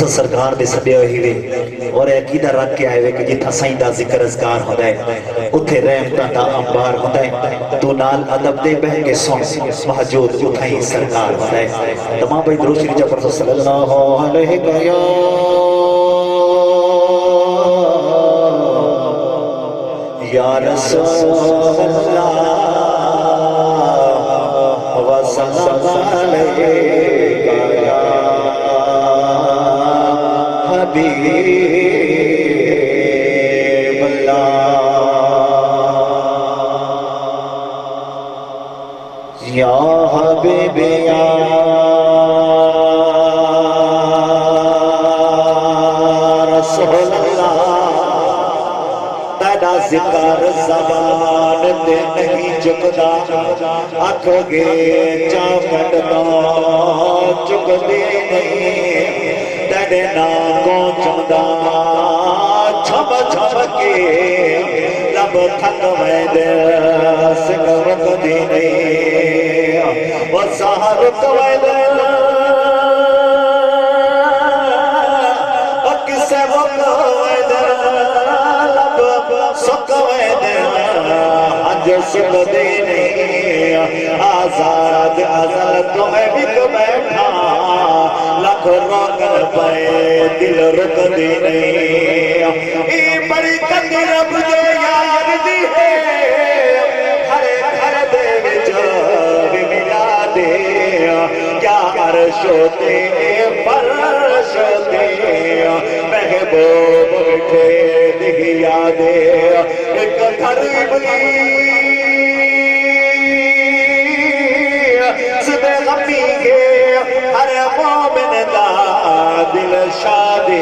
تسا سرکار دے سدے ہوئی وے اور عقیدہ رکھ کے آئے وے کہ جتھا سائیں دا ذکر اذکار ہوتا ہے اتھے رحمتاں دا انبار ہوتا ہے تو نال ادب دے بہ کے سن محجود اتھائی سرکار ہوتا ہے تمام بھائی درود شریف جا پڑھو صلی اللہ علیہ یا رسول اللہ وسلم علیکہ یا حبیب اللہ یا حبیب یا رسول اللہ تیرا ذکر زبان تے نہیں چکدا آنکھوں گے چاکڑنا چکدی نہیں تیرے ناکوں چمدا چھم چھم کے لب تھک ویدے سکھ دی نہیں وہ سہر ویدے کسے وقت ویدے لب سکھ ویدے ہنج سکھ دی نہیں آزاد ازل تمہیں بک بیٹھا لکھ روکن پائے دل رک دی نہیں ای بڑی کت رب دے یار دی ہے ہر گھر دے وچ بھی ملا دے کیا عرش ہوتے فرش ہوتے محبوب بٹھے دکھیا دے ایک غریب صبح غمی کے ہر مومن دا دل شادی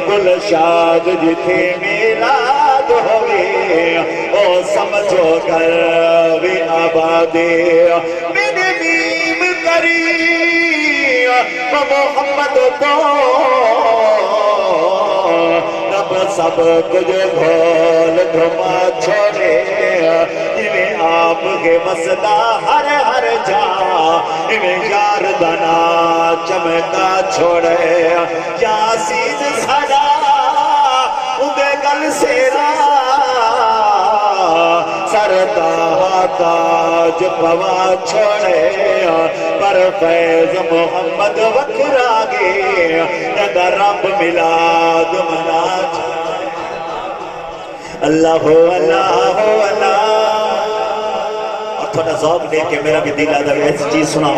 گل شاد جتھے میلاد ہوئے او سمجھو کر بھی آبادی میرے نیم کری محمد تو رب سب کچھ بھول دھما چھوڑے جنہیں آپ کے مسئلہ ہر ہر جا انہیں یار دنا چمکا چھوڑے یاسین سڑا اندے گل سیرا سرتا تاج پوا چھوڑے پر فیض محمد وکھرا گے ندر رب ملاد منا اللہ ہو اللہ ہو اللہ اور تھوڑا ذوق دے کہ میرا بھی دل آدھا ایسی چیز سنا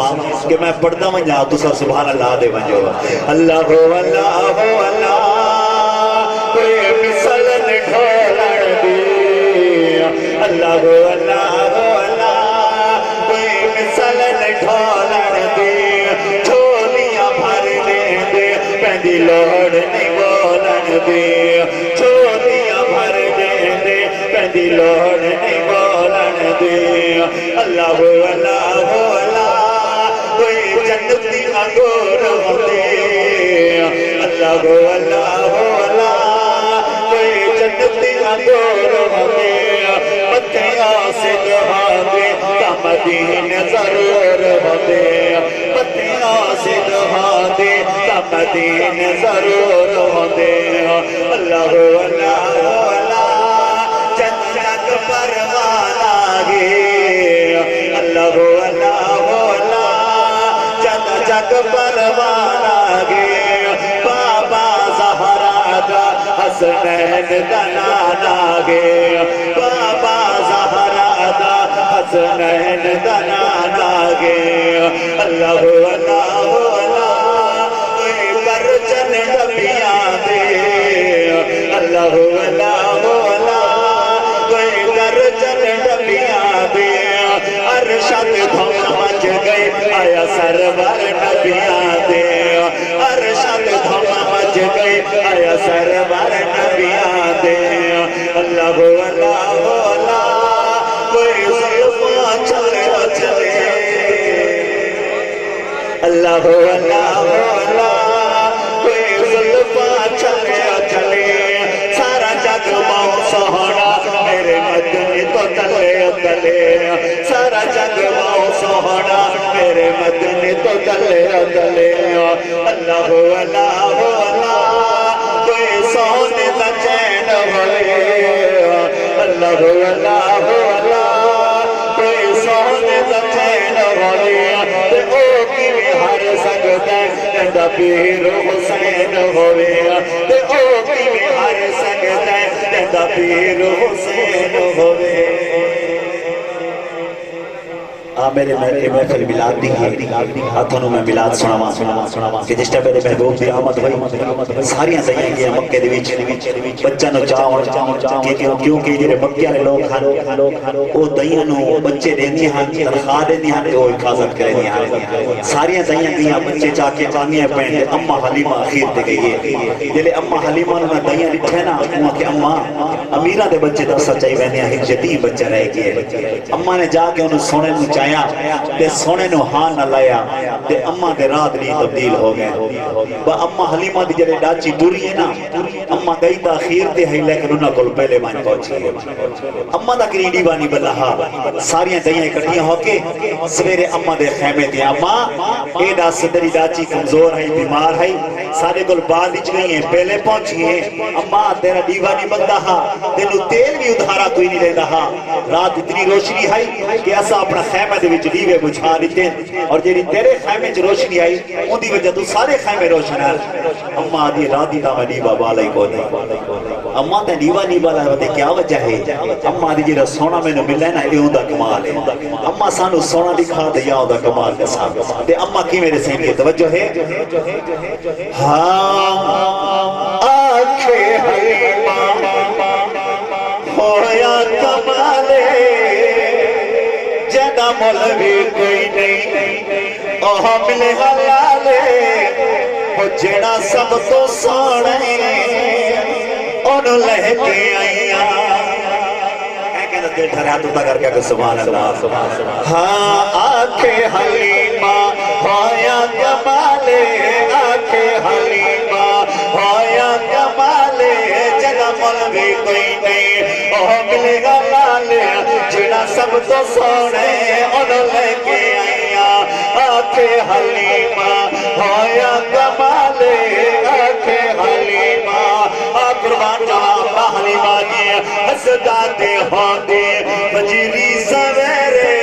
کہ میں پڑھتا ہوں جہاں تو سب سبحان اللہ دے بنجو اللہ ہو اللہ ہو اللہ کوئی مثل نٹھولن دی اللہ ہو اللہ ہو اللہ کوئی مثل نٹھولن دی چھولیاں بھر لیں دے پہنی لوڑ نہیں بولن دی چھولیاں بھر لیں دے پہنی لوڑ نہیں بولن دی اللہ ہو اللہ کوئی جنتی انگور ہوتے اللہ ہو اللہ کوئی جنتی انگور ہوتے متیاں سے دہا دے تمدین ضرور ہوتے متیاں سے دہا دے تمدین ضرور ہوتے اللہ ہو اللہ جنت پروانا گے اللہ ہو اللہ جگ پروانا گے بابا زہرا دا حسنین دنانا گے بابا زہرا دا حسنین دنانا گے اللہ ہو اللہ کوئی کرچن نبیاں دے اللہ ہو اللہ کوئی کرچن نبیاں دے ارشد دھم مچ گئی آیا سرور نبیاں دے ارشد دھم مچ گئی آیا سرور نبیاں دے اللہ ہو اللہ کوئی ظلم چلے اللہ ہو اللہ کوئی ظلم چلے سارا جگ ماں سہونا میرے مدنی تو تلے سارا جگ ماں سہونا میرے مدنی تو تلے اللہ ہو اللہ اللہ کوئی سونے دا چین ہوئے اللہ اللہ اللہ کوئی سونے دا چین ہوئے تے او کی میں ہر سکتا ہے پیر حسین ہوئے تے او کی میں ہر سکتا ہے پیر حسین ہوئے میرے محفل ملاد دی ہے ہاتھوں میں ملاد سناواں کہ جس میرے محبوب دی آمد ہوئی ساریاں دائیں گیا مکے دے وچ بچہ نو چاہوں کیونکہ جڑے مکے والے لوگ ہیں او دائیں نو بچے دیندی ہیں تنخواہ دیندی ہیں او حفاظت کرندی ہیں ساریاں دائیں گیا بچے چاہ کے چانیاں پہن اما حلیمہ اخیر تے گئی ہے جلے اما حلیمہ نو دائیں لکھے نا کہ اما امیرہ دے بچے دا سچائی ویندے ہیں ایک یتیم بچہ رہ گئے اما نے جا کے انہوں سونے نو چاہیا تے سونے نو ہاں نہ لایا تے اماں دے رات نہیں تبدیل ہو گئے با اماں حلیمہ دی جڑے ڈاچی ٹوری ہے نا اماں گئی تاخیر تے ہے لیکن انہاں کول پہلے مان پہنچی ہے اماں دا کریڈی بانی بلہا ساریاں دائیاں اکٹھیاں ہو کے سویرے اماں دے خیمے تے اماں اے دا صدری ڈاچی کمزور ہے بیمار ہے سارے کول بعد وچ گئی ہیں پہلے پہنچی ہے اماں تیرا دیوانی بندہ ہا تینو تیل بھی ادھارا کوئی نہیں لیندا ہا رات اتنی روشنی ہے کہ ایسا اپنا خیمہ دے وچ دیوے بجھا دیتے اور جیڑی تیرے خیمے چ روشنی آئی ان دی وجہ تو سارے خیمے روشن ہیں اماں آدھی راتی تا میں نیبا بالائی کو دی اماں تے نیبا نیبا لائے وتے کیا وجہ ہے اماں آدھی جیڑا سونا میں نے ملے نا یہ دا کمال ہے اماں سانو سونا دکھا دے یا دا کمال دے ساتھ تے اماں کی میرے سین کی توجہ ہے ہاں آنکھے حلیمہ ہویا کمالے جیدہ مولوی کوئی نہیں اوہ ملے حلالے وہ جیڑا سب تو سوڑے انہوں لہ کے آئیاں اے کہتا دل ٹھرے ہاتھ اتا کر کے سبحان اللہ ہاں آنکھیں حلیمہ ہویا کمالے آنکھیں حلیمہ ہویا کمالے جیدہ مولوی کوئی نہیں اوہ ملے حلالے جیڑا سب تو سوڑے انہوں لے کے آئیاں آنکھیں حلیمہ ہویا کمالے آنکھیں حلیمہ قربان جواب حلیمہ کی حسداتے ہوندے فجری سویرے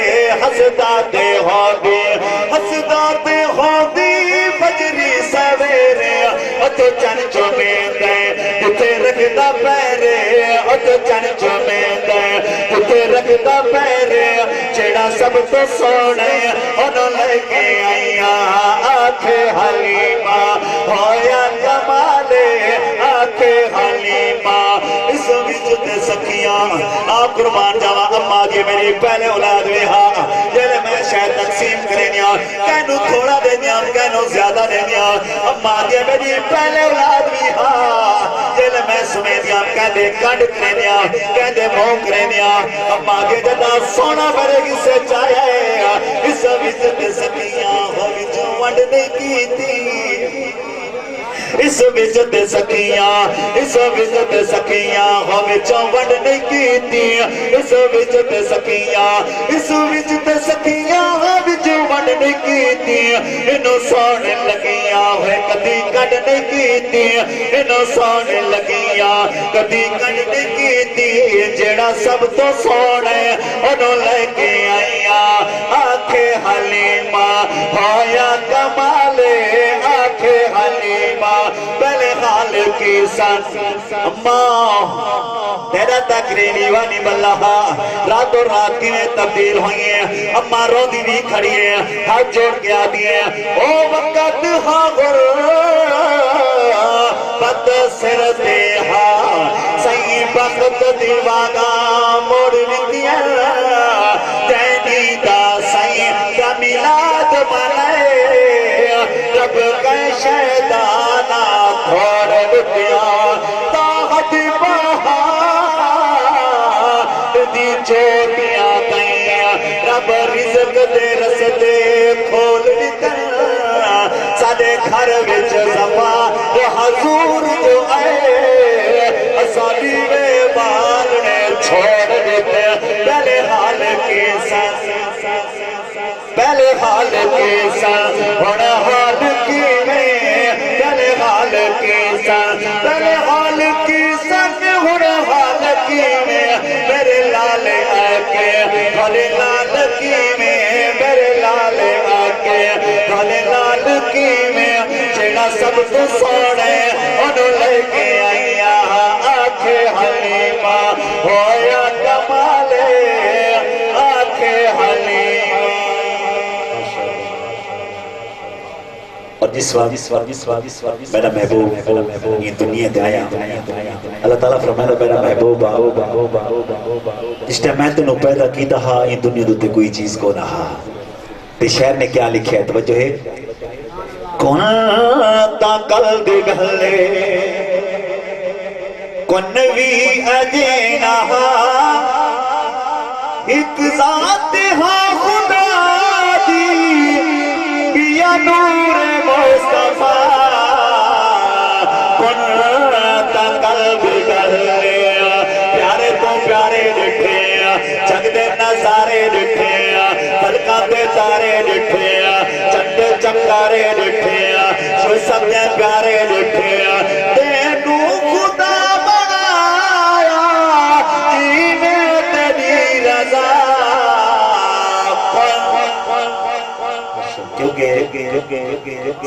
حسداتے ہوندے حسداتے ہوندے فجری سویرے اتو چن چومین دے کتے رکھتا پیرے اتو چن چومین دے کتے رکھتا پیرے چیڑا سب تو سوڑے انہوں لے کے آئیاں آنکھیں حلیمہ ہویا کمالے آنکھیں حلیمہ اس وجود سکیاں آپ قربان جاوا اماں جی میری پہلے اولاد بھی ہاں جلے میں شاید تقسیم کرنیا کہنو تھوڑا دینیا کہنو زیادہ دینیا اماں جی میری پہلے اولاد بھی ہاں جلے میں سنے دیا کہنے کنڈ کرنیا کہنے موں کرنیا اماں جی جدا سونا بڑے کسے چاہے اس وجود سکیاں ہو جو ونڈ نہیں کی تھی اس وجود سکیاں اس وجود سکیاں ہمیں چونڈ نہیں کی تھی اس وجود سکیاں اس وجود سکیاں ہمیں چونڈ نہیں کی تھی انہوں سونے لگیاں ہوئے کدھی کڑ نہیں کی تھی انہوں سونے لگیاں کدھی کڑ نہیں کی تھی جیڑا سب تو سونے انہوں لے کے آئیاں آنکھیں حلیمہ ہویا کمالے آنکھیں حلیمہ پہلے حال کی سن اماں تیرا تقریری وانی بلہا رات و رات کی میں تبدیل ہوئی ہیں اماں رو دی بھی کھڑی ہیں ہاتھ جوڑ کے آدھی ہیں او وقت ہاغر بد سر دے ہاں صحیح بخت دیوانا موڑ لکھیا تینی دا صحیح کا میلاد منائے رب کا شہدانہ کھوڑ لکھیا طاقت بہار دی چوٹیاں گئیاں رب رزق دے رسدے کھول لکھن سادے گھر وچ زمان وہ حضور جو آئے اسالی میں بالنے چھوڑ دیتے پہلے حال کی سن پہلے حال کی سن بڑا حال کی میں پہلے سن میرے حال کی سن ہن حال کی میں میرے لال آکے بھلے لال کی میں میرے لال آکے بھلے لال کی میں جڑا سب تو سونے انہوں لے کے آئیا آنکھے حلیمہ ہویا کمالے آنکھے حلیمہ. اور جس وقت میرا محبوب یہ دنیا دے آیا اللہ تعالیٰ فرمائے میرا محبوب جس ٹائم میں تنوں پیدا کی تھا یہ دنیا دوتے کوئی چیز کو رہا. تے شہر نے کیا لکھا ہے توجہ ہے کونتا قلب گھلے کنوی اجینہ ایک ذات ہاں خدا دی بیا نور مصطفیٰ کنتا قلب گھلے پیارے تو پیارے لکھے جگ دے نظارے لکھے فلکاں دے تارے لکھے چندے چمکارے لکھے جو سب نے پیارے لکھے تینو خدا بنایا جینے تیری رضا کیونکہ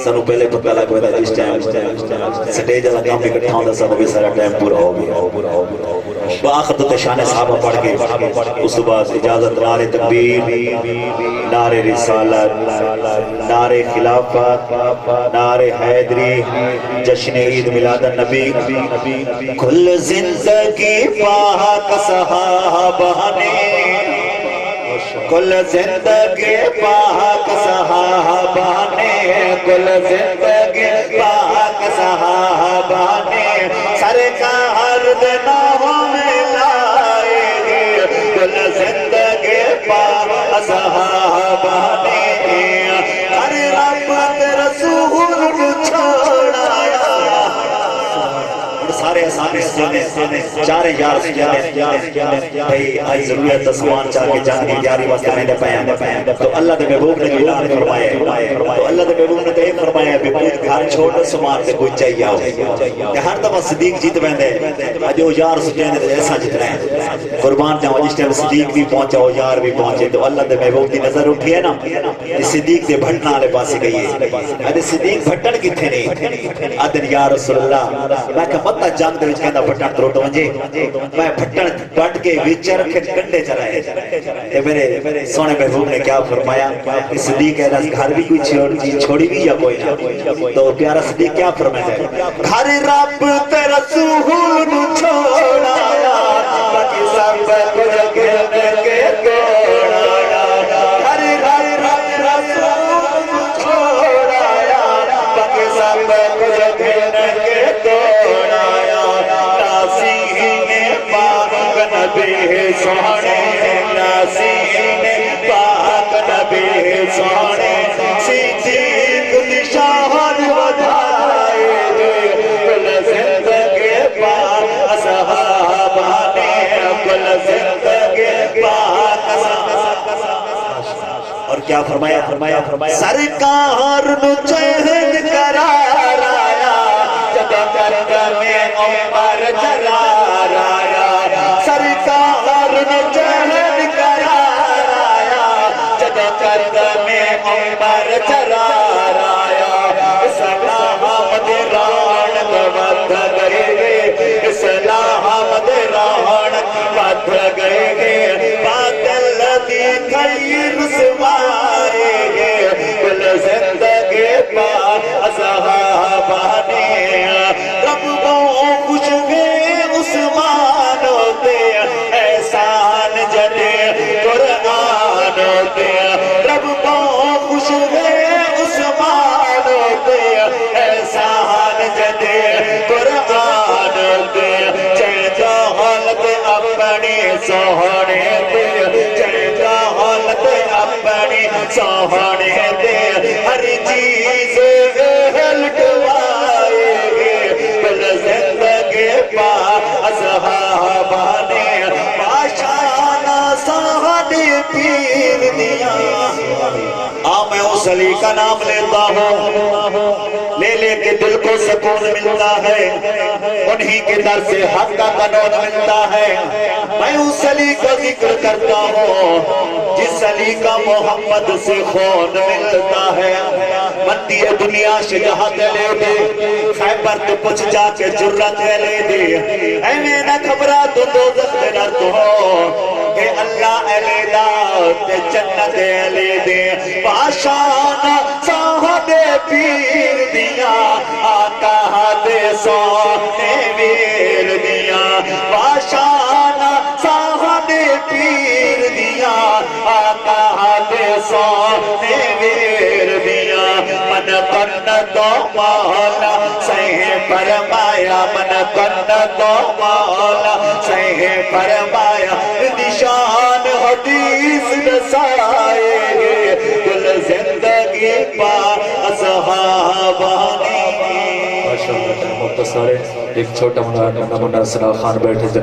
سنو پہلے پتہ لگ گیا تھا جس ٹائم سٹیج اللہ کام بھی کٹھا ہوتا سب بھی سارا ٹائم پورا ہو گیا بآخر تو شان صحابہ پڑھ کے اس تو بعد اجازت نعرے تکبیر نعرے رسالت نعرے خلافت نعرے حیدری جشن عید میلاد النبی کل زندگی پاک صحابہ نے کل زندگی پاک صحابہ نے کل زندگی پاک صحابہ نے سرکار دنوں میں لائے گے کل زندگی پاک صحابہ نے ہر رحمت رسول کو چھوڑایا سارے سامنے چارے یار بھئی آئی ضرورت سامان چاہ کے جان کی تیاری واسطے میں نے پایا تو اللہ دے محبوب نے جو اعلان فرمایا تو اللہ دے محبوب نے تو یہ فرمایا کہ پوچھ گھر چھوڑ سامان سے کوئی چاہیے آؤ کہ ہر دفعہ صدیق جیت بہندے جو یار سجنے نے ایسا جتنا ہے قربان جاؤ جس ٹائم صدیق بھی پہنچا ہو یار بھی پہنچے تو اللہ دے محبوب کی نظر اٹھی ہے نا صدیق دے بھٹنا والے پاسے گئی ہے صدیق بھٹن کتنے نہیں آدھن یا رسول اللہ میں کہ مطلع جنگ دے وچ کہندا بھٹن تروٹ ونجے میں بھٹن کٹ کے وچ رکھے کنڈے چلائے تے میرے سونے محبوب نے کیا فرمایا صدیق ہے گھر بھی کوئی چھوڑی بھی یا کوئی نہ تو پیارا صدیق کیا فرمایا ہے گھر رب تے رسول نو چھوڑایا باقی سب کچھ گھر کے توڑایا گھر رب رسول نو چھوڑایا باقی سب کچھ گھر کے توڑایا ناسین پاک نبی سونے ناسین پاک نبی سونے صدیق نشان ودھائے کل زندگی پاک صحابہ نے کل زندگی پاک اور کیا فرمایا سرکار نو چہن قرار آیا جب کرد میں عمر جرار آیا سرکار نو چہن قرار آیا جب کرد میں عمر جرار آیا اسلام دے رونق ود گئے اسلام دے رونق ود گئے باطل دی خیر سوائے کل زندگی پاک صحابہ نے رب کو خوش گئے عثمان ہوتے احسان جدے قرآن ہوتے رب کو خوش گئے عثمان ہوتے احسان جدے قرآن ہوتے چہتا حالت اپنی سوہنے دے چہتا حالت اپنی سوہنے دے ہر چیز لٹوائے کل زندگی پاک صحابہ نے پاشانا سہانے پیر دیا میں اس علی کا نام لیتا ہوں لے کے دل کو سکون ملتا ہے، انہی کے در سے حق کا قانون ملتا ہے۔ میں اس علی کا ذکر کرتا ہوں جس علی کا محمد سے خون ملتا ہے۔ مندی دنیا سے جہاں لے دے، خیبر تو پچھ جا کے جرت لے دے، اے میں نہ خبرہ تو دوزخ دے نہ تو ہو کہ اللہ علی دا تے جنت علی دے۔ پاشانا صاحب پیر دیا، آقا دے سونے ویر دیا۔ پاشانا صاحب پیر دیا، آقا دے سونے ویر دیا۔ من کن تو مولا سہ فرمایا، من کن تو مولا سہ فرمایا۔ نشان حدیث نسائے گے کل زندگی پا اصحابانی۔ ماشاءاللہ مختصر ہے، ایک چھوٹا نمونہ سنا خان بیٹھے